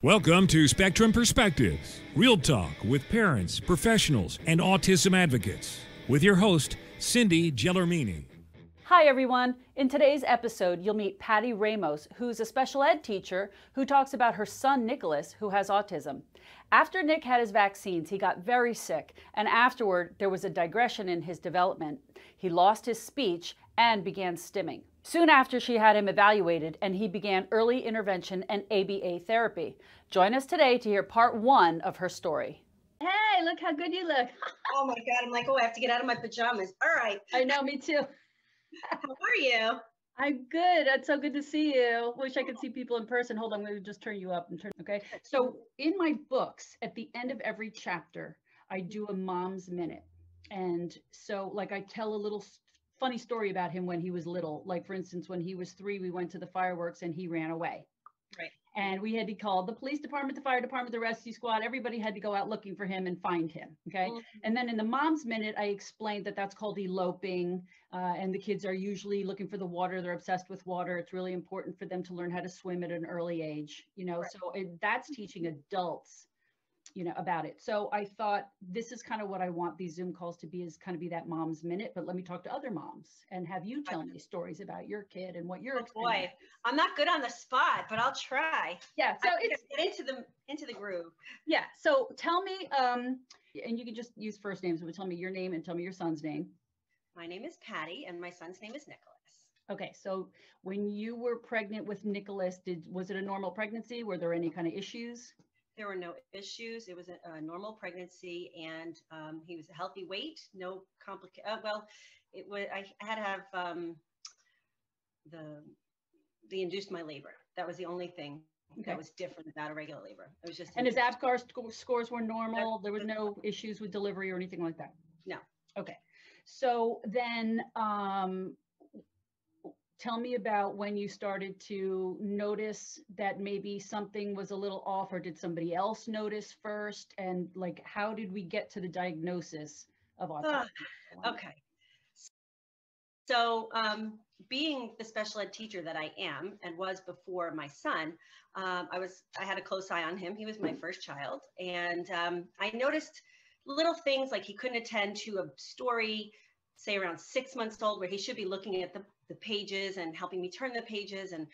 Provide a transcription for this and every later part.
Welcome to Spectrum Perspectives, real talk with parents, professionals, and autism advocates. With your host, Cindy Gellermini. Hi everyone. In today's episode, you'll meet Patti Ramos, who's a special ed teacher who talks about her son, Nicholas, who has autism. After Nick had his vaccines, he got very sick, and afterward, there was a digression in his development. He lost his speech and began stimming. Soon after, she had him evaluated, and he began early intervention and ABA therapy. Join us today to hear part one of her story. Hey, look how good you look. Oh my God, I'm like, oh, I have to get out of my pajamas. All right. I know, me too. How are you? I'm good. It's so good to see you. Wish I could see people in person. Hold on, I'm going to just turn you up and turn. Okay. So in my books, at the end of every chapter, I do a mom's minute. And so like I tell a little funny story about him when he was little. Like for instance, when he was 3, we went to the fireworks and he ran away. Right. And we had to call the police department, the fire department, the rescue squad. Everybody had to go out looking for him and find him. Okay. Mm-hmm. And then in the mom's minute, I explained that that's called eloping. And the kids are usually looking for the water. They're obsessed with water. It's really important for them to learn how to swim at an early age, you know, right. So that's teaching adults, you know, about it. So I thought this is kind of what I want these Zoom calls to be, is kind of be that mom's minute, but let me talk to other moms and have you tell me stories about your kid and what you're experiencing. Boy, I'm not good on the spot, but I'll try. Yeah. So it's get into the groove. Yeah. So tell me, and you can just use first names, but tell me your name and tell me your son's name. My name is Patti and my son's name is Nicholas. Okay. So when you were pregnant with Nicholas, was it a normal pregnancy? Were there any kind of issues? There were no issues. It was a normal pregnancy, and he was a healthy weight. No well, it was. I had to have they induced my labor. That was the only thing that was different about a regular labor. It was just. And his APGAR scores were normal. There was no issues with delivery or anything like that. No. Okay. So then, tell me about when you started to notice that maybe something was a little off, or did somebody else notice first? And like, how did we get to the diagnosis of autism? Okay. So being the special ed teacher that I am and was before my son, I had a close eye on him. He was my first child. And I noticed little things like he couldn't attend to a story, say around 6 months old, where he should be looking at the pages and helping me turn the pages, and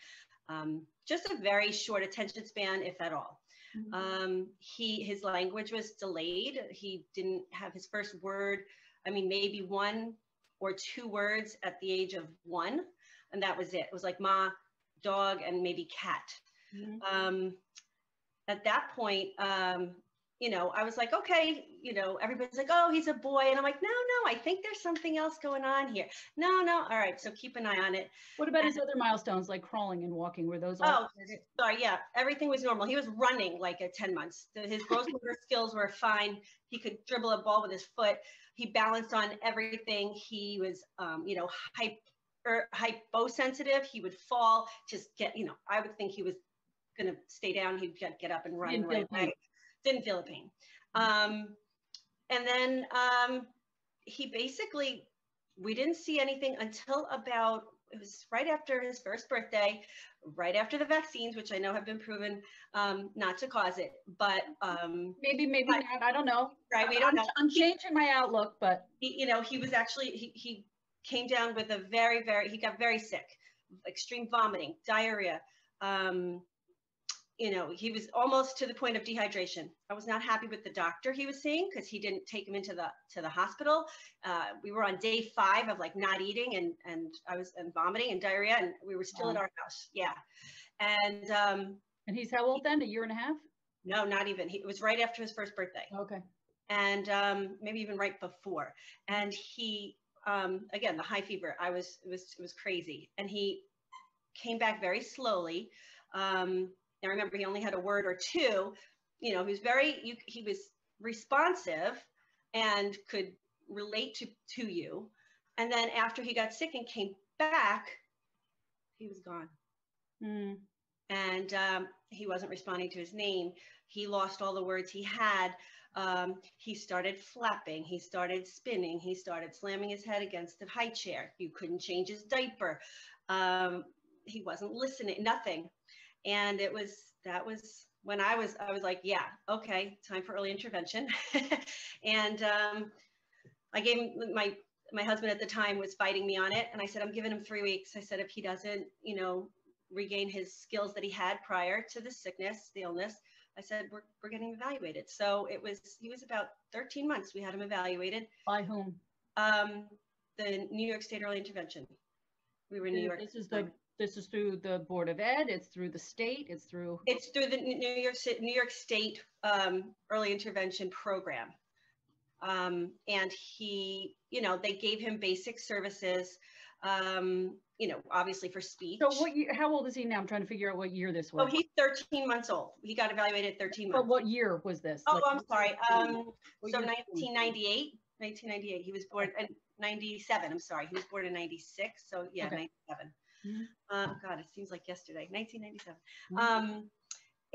just a very short attention span, if at all. Mm-hmm. His language was delayed. He didn't have his first word. I mean, maybe 1 or 2 words at the age of 1, and that was it. It was like ma, dog, and maybe cat. Mm-hmm. At that point, you know, I was like, okay, you know, everybody's like, oh, he's a boy. And I'm like, no, I think there's something else going on here. No. All right. So keep an eye on it. What about his other milestones, like crawling and walking? Were those all? Oh, sorry. Yeah. Everything was normal. He was running like at 10 months. His gross motor skills were fine. He could dribble a ball with his foot. He balanced on everything. He was, you know, hyposensitive. He would fall, just get, you know, I would think he was going to stay down. He'd get up and run right away. Didn't feel the pain. And then he basically, we didn't see anything until about, it was right after his first birthday, right after the vaccines, which I know have been proven not to cause it, but maybe not, I don't know. Right, we don't know. I'm changing my outlook, but you know, he was actually, he came down with a he got very sick, extreme vomiting, diarrhea. You know, he was almost to the point of dehydration. I was not happy with the doctor he was seeing because he didn't take him into the hospital. We were on day 5 of like not eating and vomiting and diarrhea, and we were still at our house. Yeah. And he's how old then? 1.5 years? No, not even. It was right after his first birthday. Okay. And maybe even right before. And he, again, the high fever, it was crazy. And he came back very slowly. I remember he only had a word or 2. You know, he was responsive and could relate to you. And then after he got sick and came back, he was gone. Mm. And he wasn't responding to his name. He lost all the words he had. He started flapping. He started spinning. He started slamming his head against the high chair. You couldn't change his diaper. He wasn't listening, nothing. And that was when I was like, yeah, okay, time for early intervention. And I gave him, my husband at the time was fighting me on it. And I said, I'm giving him 3 weeks. I said, if he doesn't, you know, regain his skills that he had prior to the sickness, the illness, I said, we're getting evaluated. So he was about 13 months. We had him evaluated. By whom? The New York State Early Intervention. We were in New York. This is through the Board of Ed. It's through the state. It's through the New York State Early Intervention Program. And he, you know, they gave him basic services, you know, obviously for speech. So what year, how old is he now? I'm trying to figure out what year this was. Oh, he's 13 months old. He got evaluated at 13 months. But what year was this? Oh, like, I'm sorry. So 1998, he was born in 97. I'm sorry. He was born in 96. So yeah, okay. 97. Mm-hmm. God, it seems like yesterday, 1997. Mm-hmm.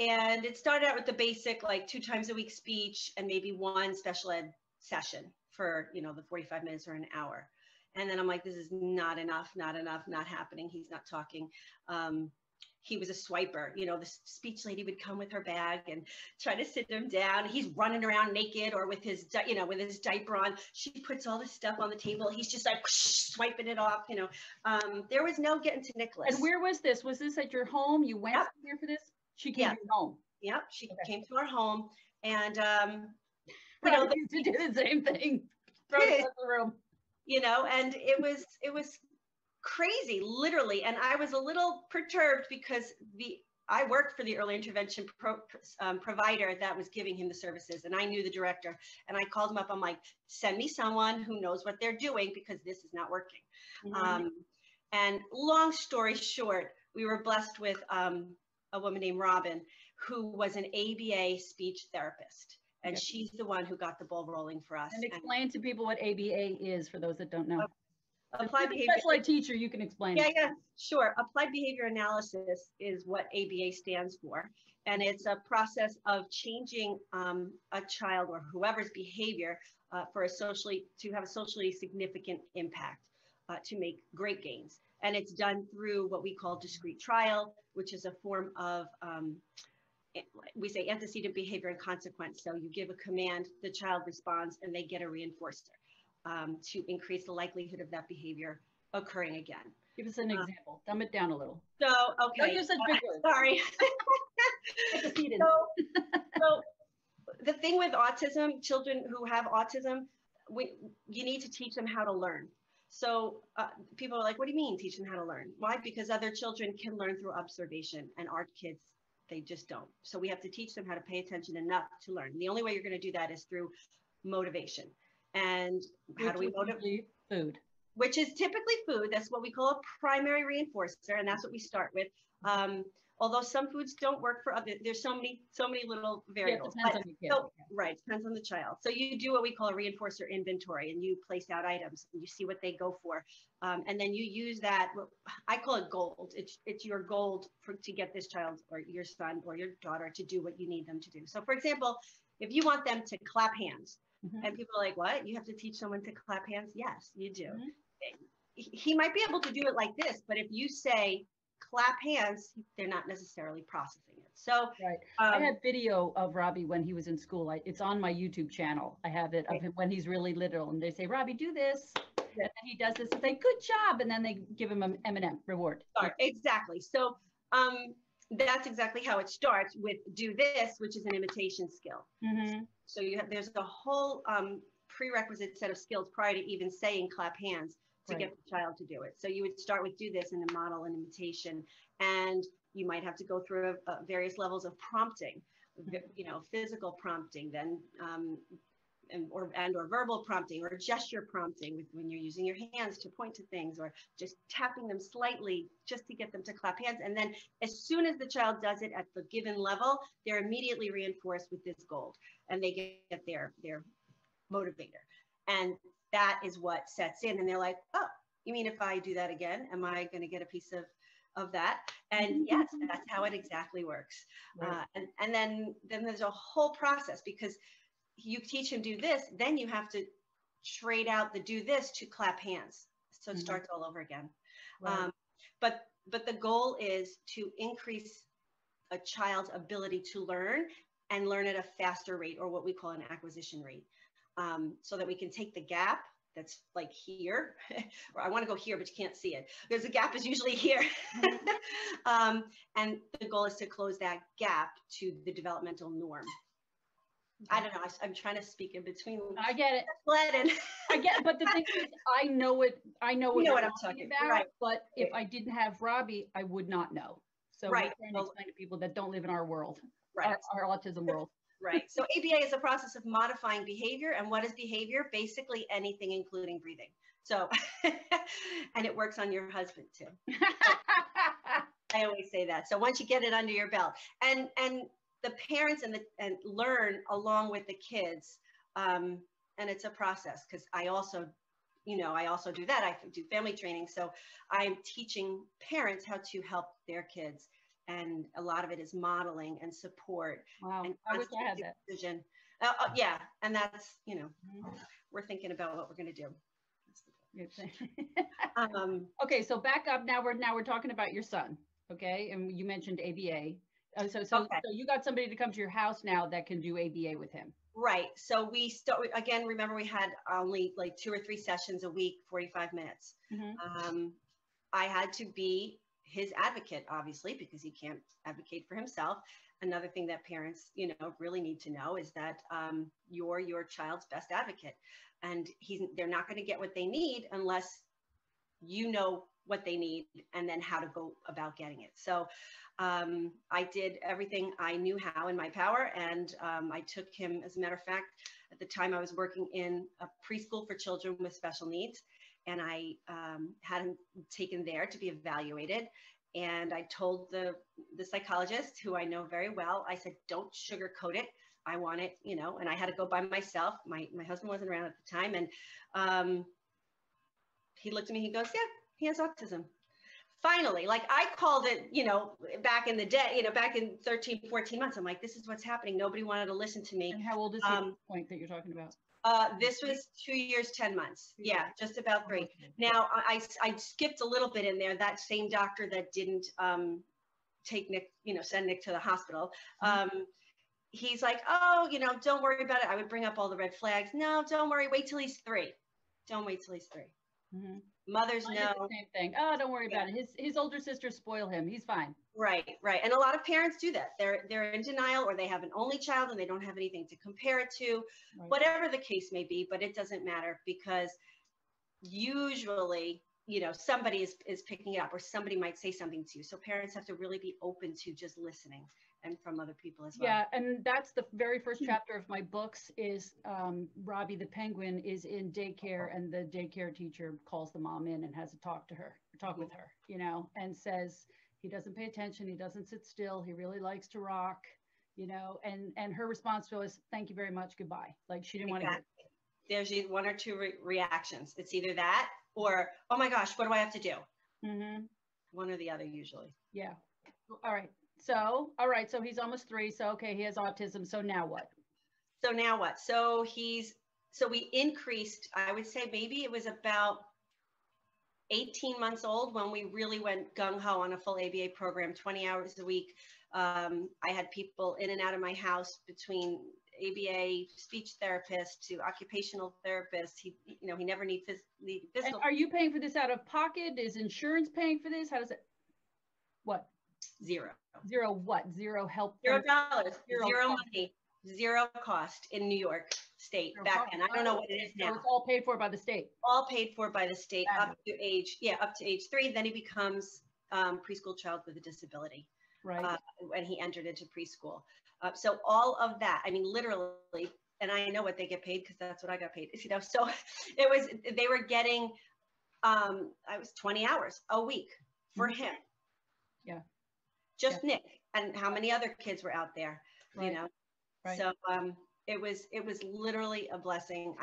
And it started out with the basic, like 2 times a week speech and maybe 1 special ed session for, you know, the 45 minutes or an hour. And then I'm like, this is not enough, not happening. He's not talking. He was a swiper. You know, the speech lady would come with her bag and try to sit him down. He's running around naked or with his, you know, with his diaper on. She puts all this stuff on the table. He's just like swiping it off, you know. There was no getting to Nicholas. And where was this? Was this at your home? You went here for this? She came to your home? Yep, she came to our home. And, you know, they did the same thing. Throw it across the room. You know, and it was crazy, literally. And I was a little perturbed because I worked for the early intervention provider that was giving him the services, and I knew the director. And I called him up. I'm like, send me someone who knows what they're doing because this is not working. Mm-hmm. And long story short, we were blessed with a woman named Robin, who was an ABA speech therapist. And she's the one who got the ball rolling for us. And explain to people what ABA is for those that don't know. Applied behavior. Special ed teacher, you can explain. Yeah, sure. Applied behavior analysis is what ABA stands for. And it's a process of changing a child or whoever's behavior to have a socially significant impact, to make great gains. And it's done through what we call discrete trial, which is a form of we say antecedent behavior and consequence. So you give a command, the child responds, and they get a reinforcer to increase the likelihood of that behavior occurring again. Give us an example. Dumb it down a little. So, okay. Don't use such big words. Sorry. So the thing with autism, children who have autism, you need to teach them how to learn. So people are like, what do you mean teach them how to learn? Why? Because other children can learn through observation, and our kids, they just don't. So we have to teach them how to pay attention enough to learn. And the only way you're going to do that is through motivation. And how do we motivate? Food. Which is typically food. That's what we call a primary reinforcer, and that's what we start with. Although some foods don't work for other, there's so many little variables. Yeah, it depends on the kid. Right, depends on the child. So you do what we call a reinforcer inventory, and you place out items, and you see what they go for, and then you use that. I call it gold. It's your gold to get this child or your son or your daughter to do what you need them to do. So, for example, if you want them to clap hands, mm-hmm. and people are like, "What? You have to teach someone to clap hands?" Yes, you do. Mm-hmm. He might be able to do it like this, but if you say clap hands, they're not necessarily processing it. So right. I have video of Robbie when he was in school. It's on my YouTube channel. I have it of him when he's really little, and they say, Robbie, do this. And then he does this and say, good job. And then they give him an M&M reward. Exactly. So that's exactly how it starts with do this, which is an imitation skill. Mm-hmm. So there's a whole prerequisite set of skills prior to even saying clap hands to get the child to do it. So you would start with do this in the model and imitation, and you might have to go through various levels of prompting, physical prompting, then or verbal prompting or gesture prompting when you're using your hands to point to things, or just tapping them slightly just to get them to clap hands. And then as soon as the child does it at the given level, they're immediately reinforced with this gold, and they get their motivator. And that is what sets in, and they're like, oh, you mean if I do that again, am I going to get a piece of that? And yes, that's how it exactly works. Right. And then there's a whole process, because you teach him do this, then you have to trade out the do this to clap hands. So it starts all over again. Right. But the goal is to increase a child's ability to learn and learn at a faster rate, or what we call an acquisition rate, so that we can take the gap that's like here, or I want to go here, but you can't see it because the gap is usually here. And the goal is to close that gap to the developmental norm. I don't know. I'm trying to speak in between. I get it. And I get it. But the thing is, I know what you know you're what I'm talking about. Right. But if I didn't have Robbie, I would not know. So Right. we're trying to explain to people that don't live in our world, Right. our autism world. Right. So ABA is a process of modifying behavior. And what is behavior? Basically anything, including breathing. So, and it works on your husband too. I always say that. So once you get it under your belt, and the parents and learn along with the kids, and it's a process, because I also do that. I do family training. So I'm teaching parents how to help their kids. And a lot of it is modeling and support. Wow. And I wish I had that. vision. Yeah. And that's, we're thinking about what we're going to do. Okay. So back up. Now we're talking about your son. Okay. And you mentioned ABA. So you got somebody to come to your house now that can do ABA with him. Right. So we start again. Remember, we had only like 2 or 3 sessions a week, 45 minutes. Mm-hmm. I had to be his advocate, obviously, because he can't advocate for himself. Another thing that parents, really need to know is that you're your child's best advocate, and they're not going to get what they need unless you know what they need and then how to go about getting it. So I did everything I knew how in my power, and I took him, as a matter of fact, at the time I was working in a preschool for children with special needs, and I had him taken there to be evaluated. And I told the psychologist, who I know very well, I said, don't sugarcoat it. I want it, and I had to go by myself. My husband wasn't around at the time. And he looked at me, he goes, yeah, he has autism. Finally, like I called it, back in the day, back in 13, 14 months, I'm like, this is what's happening. Nobody wanted to listen to me. And how old is he at the point that you're talking about? This was 2 years, 10 months. Yeah, just about 3. Now, I skipped a little bit in there. That same doctor that didn't take Nick, send Nick to the hospital. He's like, oh, don't worry about it. I would bring up all the red flags. No, don't worry. Wait till he's 3. Don't wait till he's 3. Mm-hmm. Mothers know. The same thing. Oh, don't worry about it. His older sisters spoil him. He's fine. Right. And a lot of parents do that. They're in denial, or they have an only child and they don't have anything to compare it to, whatever the case may be. But it doesn't matter, because usually, somebody is picking it up, or somebody might say something to you. So parents have to really be open to just listening, and from other people as well. Yeah, and that's the very first chapter of my books is Robbie the penguin is in daycare, and the daycare teacher calls the mom in and has a talk with her, and says he doesn't pay attention, he doesn't sit still, he really likes to rock, and her response was, thank you very much, goodbye. Like she didn't want to. There's 1 or 2 reactions. It's either that or, oh my gosh, what do I have to do? Mm-hmm. One or the other usually. Yeah. All right. So he's almost 3. So, okay, he has autism. So now what? So we increased, I would say maybe it was about 18 months old when we really went gung-ho on a full ABA program, 20 hours a week. I had people in and out of my house, between ABA, speech therapist to occupational therapist. He never need physical. And are you paying for this out of pocket? Is insurance paying for this? How does it? What? Zero. Zero what? Zero help? $0. Zero money. Zero cost in New York State back then. I don't know what it is now. So it's all paid for by the state. All paid for by the state up to age 3. Then he becomes preschool child with a disability. Right. When he entered into preschool. So all of that, I mean, literally, and I know what they get paid because that's what I got paid, so they were getting, I was 20 hours a week for him. Yeah. Just Nick, and how many other kids were out there, Right. So it was literally a blessing.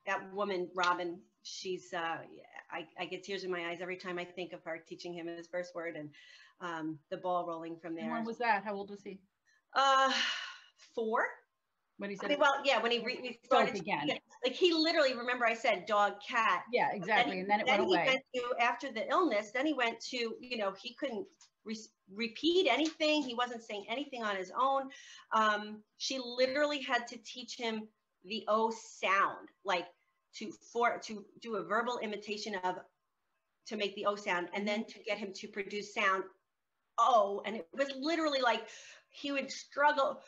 That woman, Robin, she's, I get tears in my eyes every time I think of her teaching him his first word, and the ball rolling from there. And when was that? How old was he? 4. When he said, when he started again. Like he literally, remember I said dog, cat. Yeah, exactly. And then it went away. After the illness, then he went to, he couldn't repeat anything. He wasn't saying anything on his own. She literally had to teach him the O sound, like to do a verbal imitation of, to make the O sound, and then to get him to produce sound O. And it was literally like he would struggle.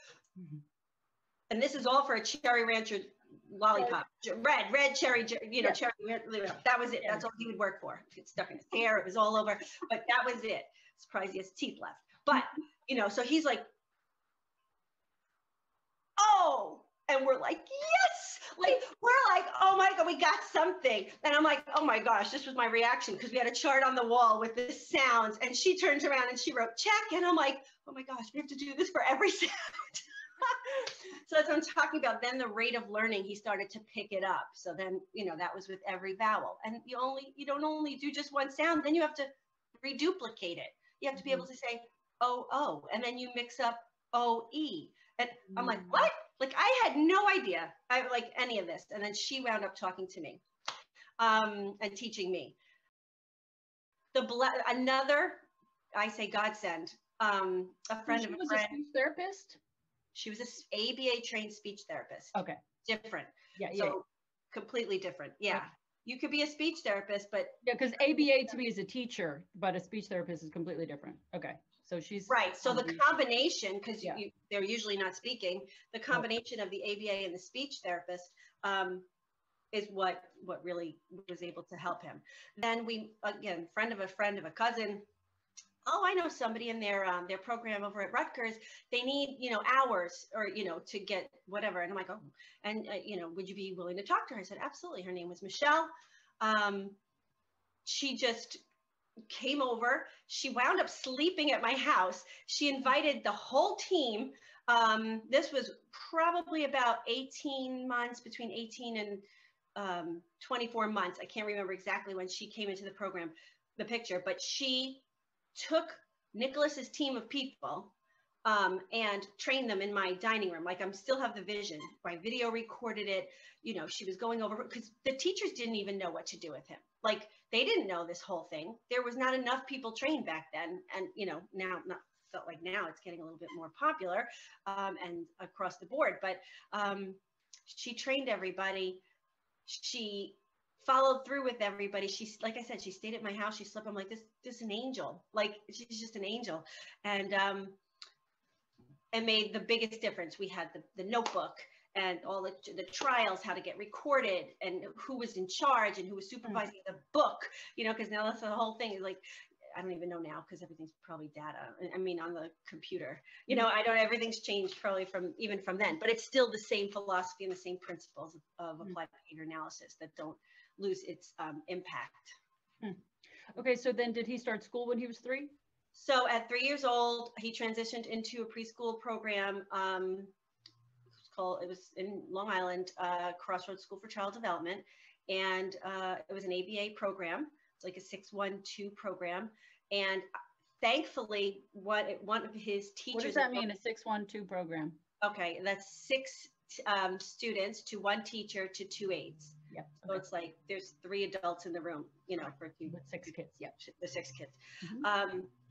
And this is all for a Cherry Rancher lollipop, red cherry, you know, cherry, that was it. That's all he would work for. It stuck in his hair, it was all over, but that was it. Surprised he has teeth left. But, you know, so he's like, oh, and we're like, yes, like, we're like, oh my God, we got something. And I'm like, oh my gosh, this was my reaction, because we had a chart on the wall with the sounds, and she turns around and she wrote check, and I'm like, oh my gosh, we have to do this for every sound. So as I'm talking about, then the rate of learning, he started to pick it up. So then, you know, that was with every vowel. And you don't only do just one sound, then you have to reduplicate it. You have to be able to say O, and then you mix up OE. And I'm like, what? Like, I had no idea like any of this. And then she wound up talking to me and teaching me. Another, I say godsend, a friend of a friend. A speech therapist? She was an ABA trained speech therapist. Okay. Different. Yeah. Completely different. Yeah. Okay. You could be a speech therapist, but. Yeah, because ABA to me is a teacher, but a speech therapist is completely different. Okay. So she's. Right. So the combination, because they're usually not speaking, the combination of the ABA and the speech therapist is what really was able to help him. Then friend of a cousin. Oh, I know somebody in their program over at Rutgers. They need, hours or, to get whatever. And I'm like, oh, and, would you be willing to talk to her? I said, absolutely. Her name was Michelle. She just came over. She wound up sleeping at my house. She invited the whole team. This was probably about 18 months, between 18 and 24 months. I can't remember exactly when she came into the program, the picture, but she took Nicholas's team of people and trained them in my dining room. Like, I still have the vision. I video recorded it. She was going over, because the teachers didn't even know what to do with him. Like, they didn't know this whole thing. There was not enough people trained back then. And, now felt like now it's getting a little bit more popular and across the board. But she trained everybody. She followed through with everybody. She's, like I said, she stayed at my house. She slept. I'm like, this is an angel. Like, she's just an angel. And made the biggest difference. We had the notebook and all the trials, how to get recorded, and who was in charge and who was supervising the book, because now that's the whole thing. Is like, I don't even know now, because everything's probably data. I mean, on the computer, everything's changed probably even from then, but it's still the same philosophy and the same principles of applied behavior analysis that don't lose its impact. Okay, so then did he start school when he was 3? So at 3 years old, he transitioned into a preschool program. It was in Long Island, Crossroads School for Child Development. And it was an ABA program. It's like a 612 program. And thankfully, one of his teachers. What does that mean, a 612 program? Okay, that's 6 students to 1 teacher to 2 aides. Yep. So it's like there's 3 adults in the room, for 6 kids. Yeah, the 6 kids.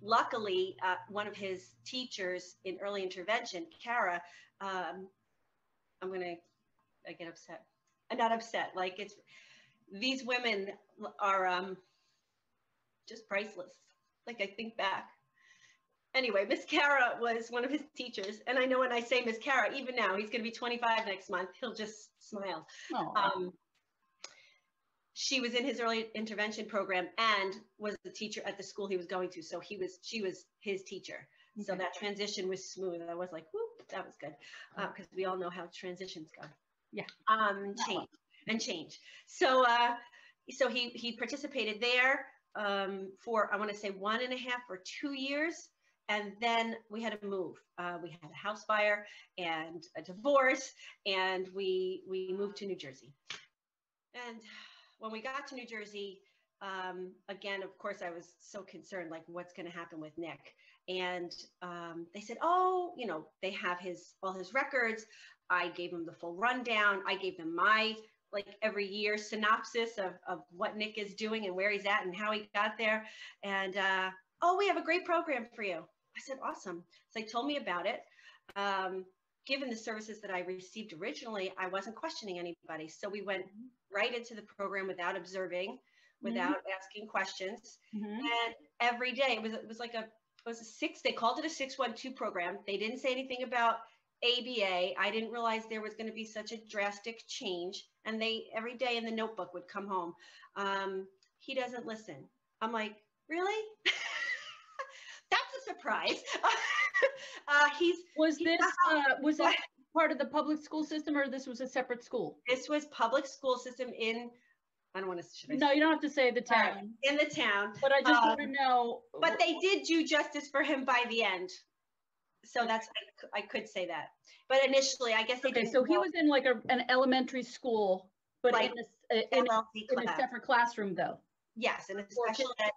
Luckily, one of his teachers in early intervention, Kara, I get upset. I'm not upset. Like, these women are just priceless. Like, I think back. Anyway, Miss Kara was one of his teachers. And I know when I say Miss Kara, even now, he's going to be 25 next month. He'll just smile. She was in his early intervention program and was the teacher at the school he was going to. So she was his teacher. Okay. So that transition was smooth. I was like, whoop, that was good. Because we all know how transitions go. Yeah. Change. So he participated there for, I want to say 1.5 or 2 years. And then we had to move. We had a house fire and a divorce, and we moved to New Jersey. And when we got to New Jersey, again, of course, I was so concerned, like, what's going to happen with Nick? And they said, oh, they have all his records. I gave him the full rundown. I gave them my, like, every year synopsis of what Nick is doing and where he's at and how he got there. And oh, we have a great program for you. I said, awesome. So they told me about it. Given the services that I received originally, I wasn't questioning anybody. So we went right into the program without observing, without asking questions. And every day it was a six, they called it a 612 program. They didn't say anything about ABA. I didn't realize there was going to be such a drastic change. And every day in the notebook would come home. He doesn't listen. I'm like, really? That's a surprise. Was this part of the public school system, or this was a separate school? This was public school system in, I don't want to. No, you don't have to say the town. In the town. But I just want to know. But they did do justice for him by the end. So I could say that. But initially, I guess they didn't. So he was in like an elementary school, but like in a separate classroom, though. Yes, in a special ed.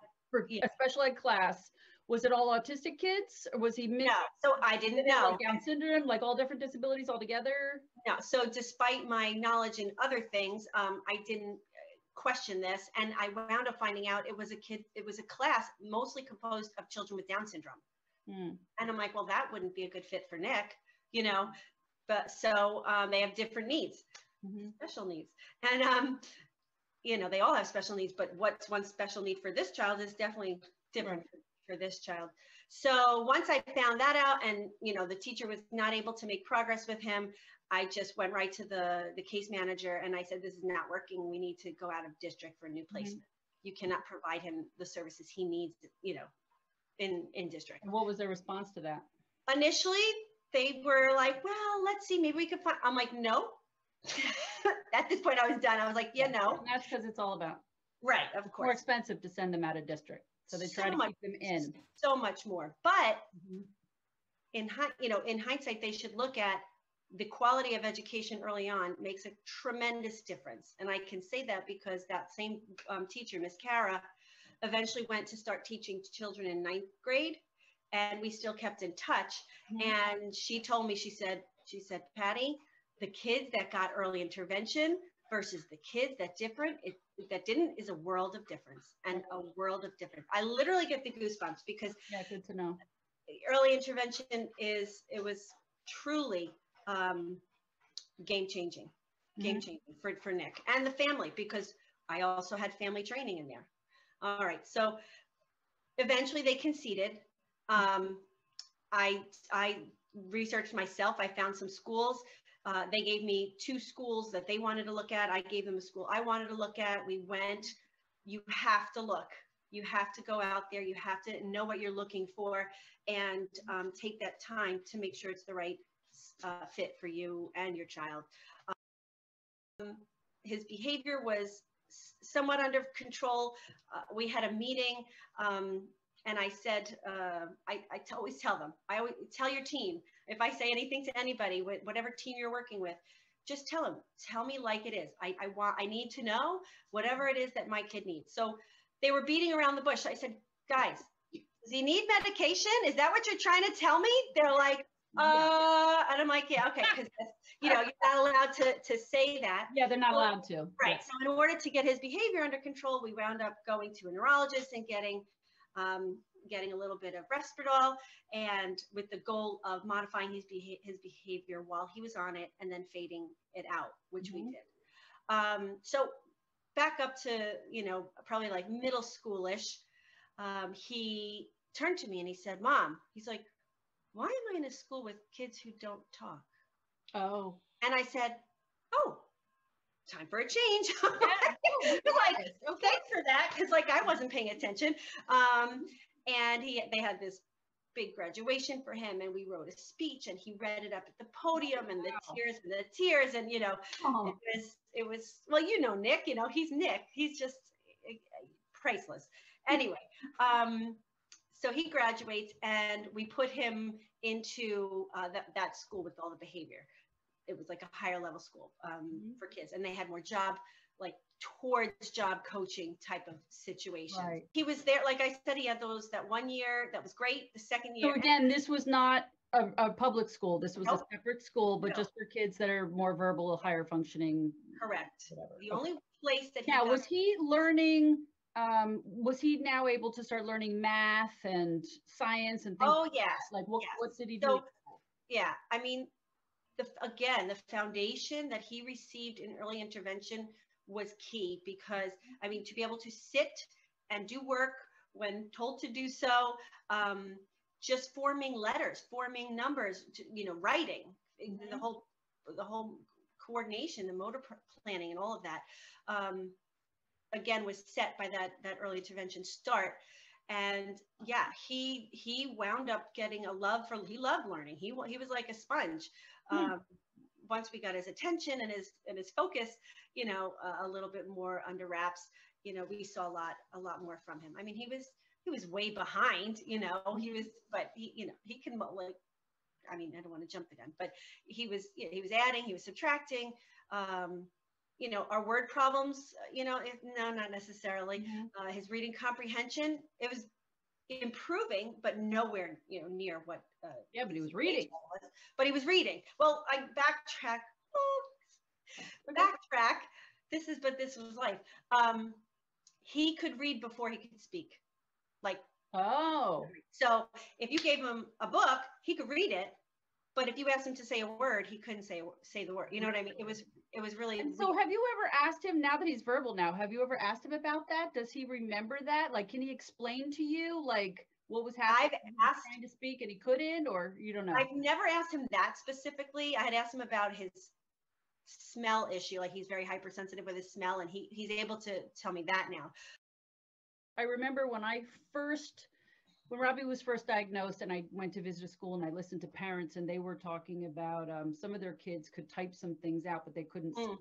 A special ed class. Was it all autistic kids, or was he mixed? No, so I didn't know. Like Down syndrome, like all different disabilities all together? No, so despite my knowledge in other things, I didn't question this, and I wound up finding out it was a class mostly composed of children with Down syndrome. And I'm like, well, that wouldn't be a good fit for Nick, but so they have different needs, special needs. And, they all have special needs, but what's one special need for this child is definitely different for this child. So once I found that out and, the teacher was not able to make progress with him, I just went right to the case manager and I said, this is not working. We need to go out of district for a new placement. You cannot provide him the services he needs, in district. And what was their response to that? Initially, they were like, well, let's see, maybe we could find, I'm like, no. At this point I was done. I was like, yeah, no. And that's because it's all about. Right, of course. More expensive to send them out of district. So they try to keep them in. So much more. But in hindsight, they should look at the quality of education early on makes a tremendous difference. And I can say that because that same teacher, Miss Cara, eventually went to start teaching children in 9th grade. And we still kept in touch. And she told me, she said, Patti, the kids that got early intervention versus the kids that didn't is a world of difference, and a world of difference. I literally get the goosebumps because good to know. Early intervention was truly game changing for Nick and the family, because I also had family training in there. All right, so eventually they conceded. I researched myself. I found some schools. They gave me 2 schools that they wanted to look at. I gave them a school I wanted to look at. We went. You have to look. You have to go out there. You have to know what you're looking for, and take that time to make sure it's the right fit for you and your child. His behavior was somewhat under control. We had a meeting, and I said, I always tell them, I always tell your team, if I say anything to anybody, whatever team you're working with, just tell them, tell me like it is. I need to know whatever it is that my kid needs. So they were beating around the bush. I said, guys, does he need medication? Is that what you're trying to tell me? They're like, and I'm like, yeah, okay. Because, you're not allowed to say that. Yeah, they're not allowed to. Right. So in order to get his behavior under control, we wound up going to a neurologist and getting a little bit of Risperdal, and with the goal of modifying his behavior while he was on it and then fading it out, which we did. So back up to, probably like middle schoolish, he turned to me and he said, Mom, he's like, why am I in a school with kids who don't talk? Oh. And I said, oh, time for a change. Yeah. Like, oh, thanks for that. Because I wasn't paying attention. And they had this big graduation for him, and we wrote a speech, and he read it up at the podium, and the tears, and it was well, Nick, he's Nick, he's just priceless. Anyway, so he graduates, and we put him into that school with all the behavior. It was like a higher level school for kids, and they had more towards job coaching type of situation. Right. He was there, like I said, he had that 1 year that was great. The second year. So again, this was not a public school. This was a separate school, but just for kids that are more verbal, higher functioning. Correct. Whatever. The only place that was he learning was he now able to start learning math and science and things? Oh, yeah. Like what did he do? So, yeah, I mean, again, the foundation that he received in early intervention was key because, I mean, to be able to sit and do work when told to do so, just forming letters, forming numbers, writing, the whole coordination, the motor planning and all of that, again, was set by that early intervention start. And yeah, he wound up getting a love for, he loved learning. He was like a sponge. Once we got his attention and his focus, a little bit more under wraps, we saw a lot more from him. I mean, he was way behind, he was, but he can, like, I mean, I don't want to jump the gun, but he was adding, he was subtracting, our word problems, no, not necessarily. His reading comprehension, it was improving, but nowhere, near what. Yeah, but he was reading. But he was reading. Well, I backtrack. But this was life. He could read before he could speak. Like. Oh. So if you gave him a book, he could read it. But if you asked him to say a word, he couldn't say the word. You know what I mean? It was really. And so have you ever asked him, now that he's verbal now, have you ever asked him about that? Does he remember that? Like, can he explain to you, like, what was happening? I've asked, trying to speak and he couldn't, or you don't know? I've never asked him that specifically. I had asked him about his smell issue. Like, he's very hypersensitive with his smell, and he's able to tell me that now. I remember when Robbie was first diagnosed and I went to visit a school and I listened to parents and they were talking about some of their kids could type some things out, but they couldn't speak.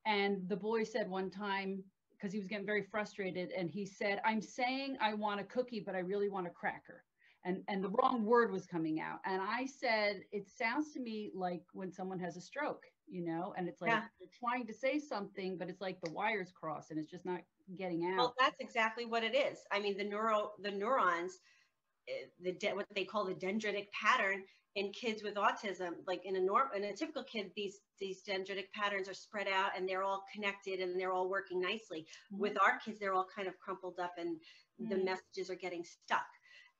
And the boy said one time, because he was getting very frustrated, and he said, "I'm saying I want a cookie, but I really want a cracker." And the wrong word was coming out. And I said, it sounds to me like when someone has a stroke, and it's like they're trying to say something, but it's like the wires cross and it's just not getting out. Well, that's exactly what it is. I mean, the neurons, what they call the dendritic pattern in kids with autism, like in a typical kid, these dendritic patterns are spread out and they're all connected and they're all working nicely. With our kids, they're all kind of crumpled up and the messages are getting stuck.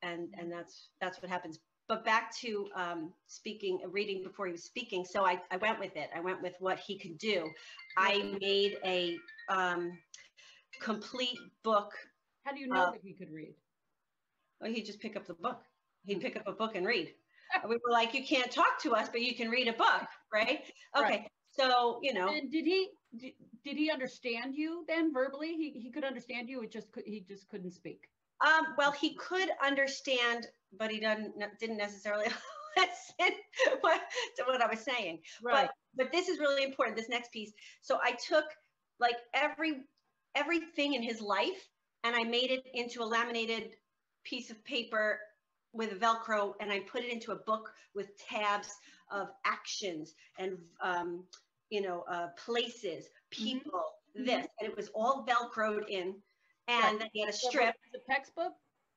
And that's what happens. But back to reading before he was speaking. So I went with it. I went with what he could do. I made a complete book. How do you know that he could read? Well, he'd just pick up the book. He'd pick up a book and read. We were like, you can't talk to us, but you can read a book, right? Okay. Right. So, And did he understand you then verbally? He could understand you. He just couldn't speak. Well, he could understand, but he didn't necessarily listen to what I was saying. Right. But this is really important, this next piece. So I took like everything in his life and I made it into a laminated piece of paper with a Velcro, and I put it into a book with tabs of actions and, places, people, this, and it was all Velcroed in. And then he had a strip. It's a textbook?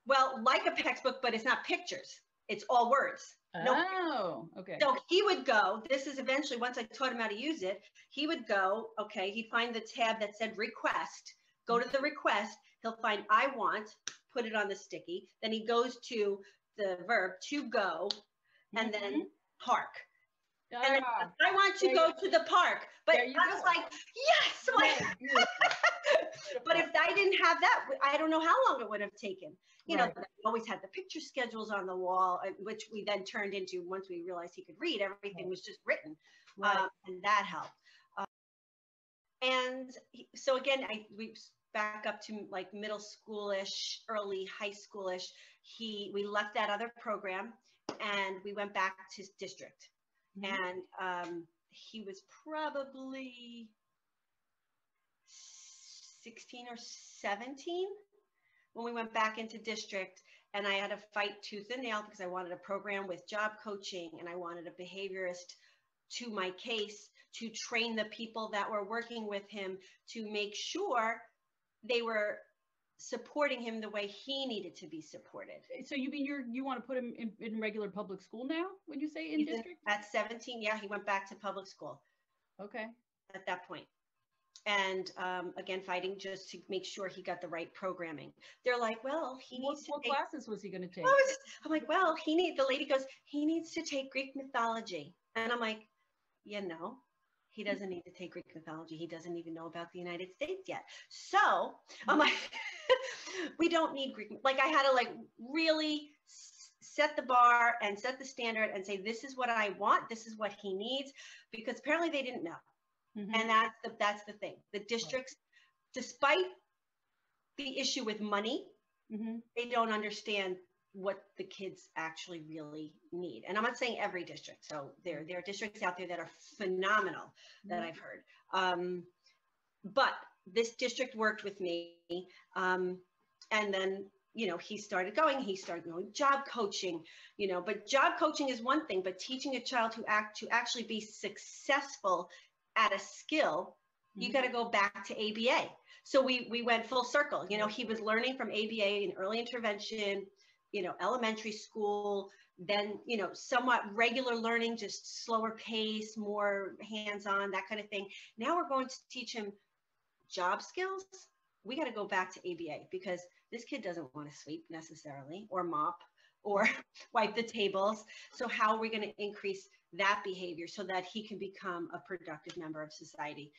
Well, like a textbook, but it's not pictures. It's all words. Oh, okay. So he would go, this is eventually, once I taught him how to use it, he would go, okay, he'd find the tab that said request, go to the request, he'll find I want, put it on the sticky, then he goes to the verb to go, and then park. And then, I want to go to the park. But I was like, yes! But if I didn't have that, I don't know how long it would have taken. We always had the picture schedules on the wall, which we then turned into, once we realized he could read, everything was just written. And that helped. So again, we back up to like middle schoolish, early high schoolish. We left that other program and we went back to district. And he was probably 16 or 17 when we went back into district, and I had to fight tooth and nail because I wanted a program with job coaching and I wanted a behaviorist to my case to train the people that were working with him to make sure they were supporting him the way he needed to be supported. So you mean you want to put him in regular public school now, would you say, in district? At 17, yeah, he went back to public school. Okay. At that point. And again, fighting just to make sure he got the right programming. They're like, well, he needs what classes was he going to take? I'm like, well, the lady goes, he needs to take Greek mythology. And I'm like, he doesn't need to take Greek mythology. He doesn't even know about the United States yet. So I'm like, we don't need Greek. Like, I had to like really set the bar and set the standard and say, this is what I want. This is what he needs, because apparently they didn't know. Mm-hmm. And that's the thing. The districts, despite the issue with money, mm-hmm. they don't understand what the kids actually really need. And I'm not saying every district. So there are districts out there that are phenomenal that mm-hmm. I've heard. But this district worked with me. And then, he started going job coaching, but job coaching is one thing, but teaching a child to actually be successful at a skill, you got to go back to ABA. So we went full circle. He was learning from ABA in early intervention, elementary school, then, somewhat regular learning, just slower pace, more hands-on, that kind of thing. Now we're going to teach him job skills. We got to go back to ABA, because this kid doesn't want to sweep necessarily, or mop, or wipe the tables. So how are we going to increase that behavior so that he can become a productive member of society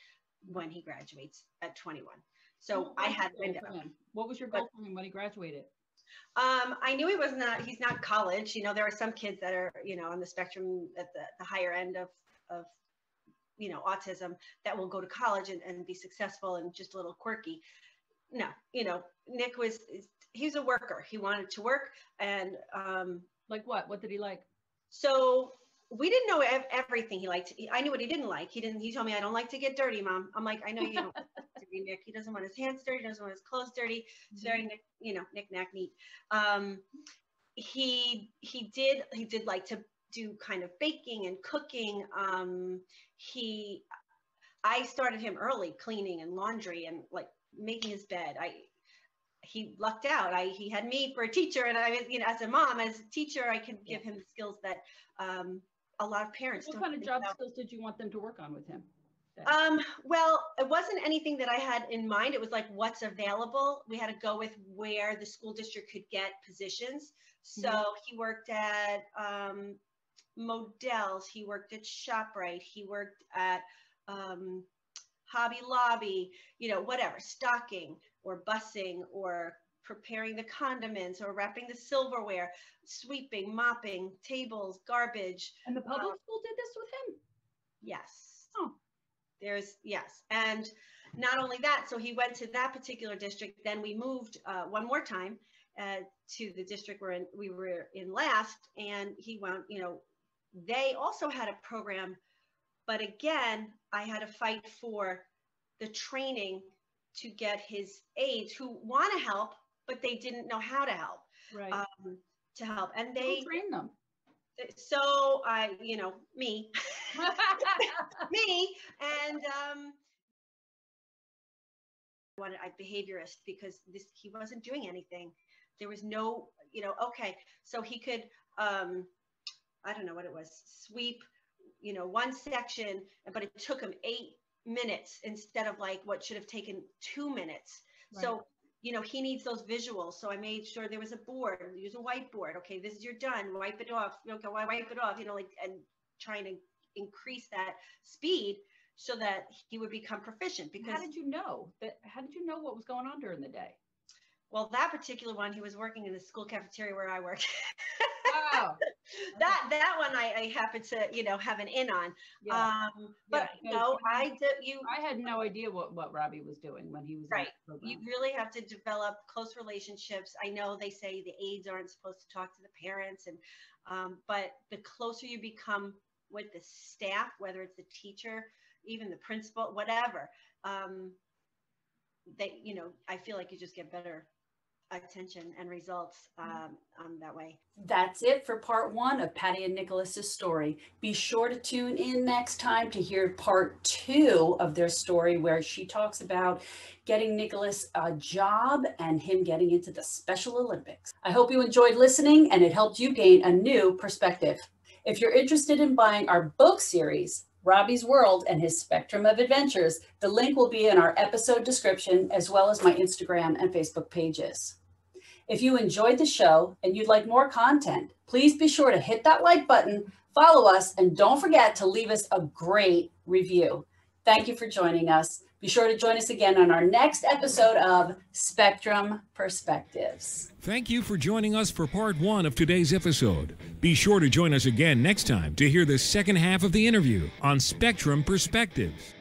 when he graduates at 21? So I had window. What was your goal for him when he graduated? I knew he's not college. There are some kids that are, on the spectrum at the higher end of autism that will go to college and be successful and just a little quirky. No, Nick he's a worker. He wanted to work. And like what? What did he like? So we didn't know everything he liked. I knew what he didn't like. He told me, I don't like to get dirty, Mom. I'm like, I know you don't like dirty, Nick. He doesn't want his hands dirty. He doesn't want his clothes dirty. It's very, knick-knack neat. He did like to do kind of baking and cooking. I started him early, cleaning and laundry and like making his bed. He lucked out. He had me for a teacher, and as a mom, as a teacher, I could give him the skills that a lot of parents don't. What kind of job skills did you want them to work on with him? Well, it wasn't anything that I had in mind. It was like what's available. We had to go with where the school district could get positions. So he worked at Modell's. He worked at ShopRite. He worked at Hobby Lobby, whatever, stocking or busing or preparing the condiments or wrapping the silverware, sweeping, mopping, tables, garbage. And the public school did this with him? Yes. Oh. Yes. And not only that, so he went to that particular district. Then we moved one more time to the district we were in last. And he went, they also had a program. But again, I had to fight for the training to get his aides who want to help, but they didn't know how to help. Right. To help. And they train them. So me, me, and I wanted a behaviorist because he wasn't doing anything. There was no, okay, so he could, I don't know what it was, sweep, one section, but it took him 8 minutes instead of like what should have taken 2 minutes. Right. So, he needs those visuals. So I made sure there was a board, use a whiteboard. Okay, this is you're done. Wipe it off. Okay, wipe it off, and trying to increase that speed so that he would become proficient. Because how did you know what was going on during the day? Well, that particular one, he was working in the school cafeteria where I worked. Wow. that one I happened to have an in on. Yeah. But I had no idea what Robbie was doing when he was right. You really have to develop close relationships. I know they say the aides aren't supposed to talk to the parents, and but the closer you become with the staff, whether it's the teacher, even the principal, whatever, I feel like you just get better attention and results that way. That's it for part 1 of Patti and Nicholas's story. Be sure to tune in next time to hear part 2 of their story, where she talks about getting Nicholas a job and him getting into the Special Olympics. I hope you enjoyed listening and it helped you gain a new perspective. If you're interested in buying our book series, Robbie's world and his spectrum of adventures. The link will be in our episode description, as well as my Instagram and Facebook pages. If you enjoyed the show and you'd like more content, please be sure to hit that like button, follow us, and don't forget to leave us a great review. Thank you for joining us. Be sure to join us again on our next episode of Spectrum Perspectives. Thank you for joining us for part 1 of today's episode. Be sure to join us again next time to hear the second half of the interview on Spectrum Perspectives.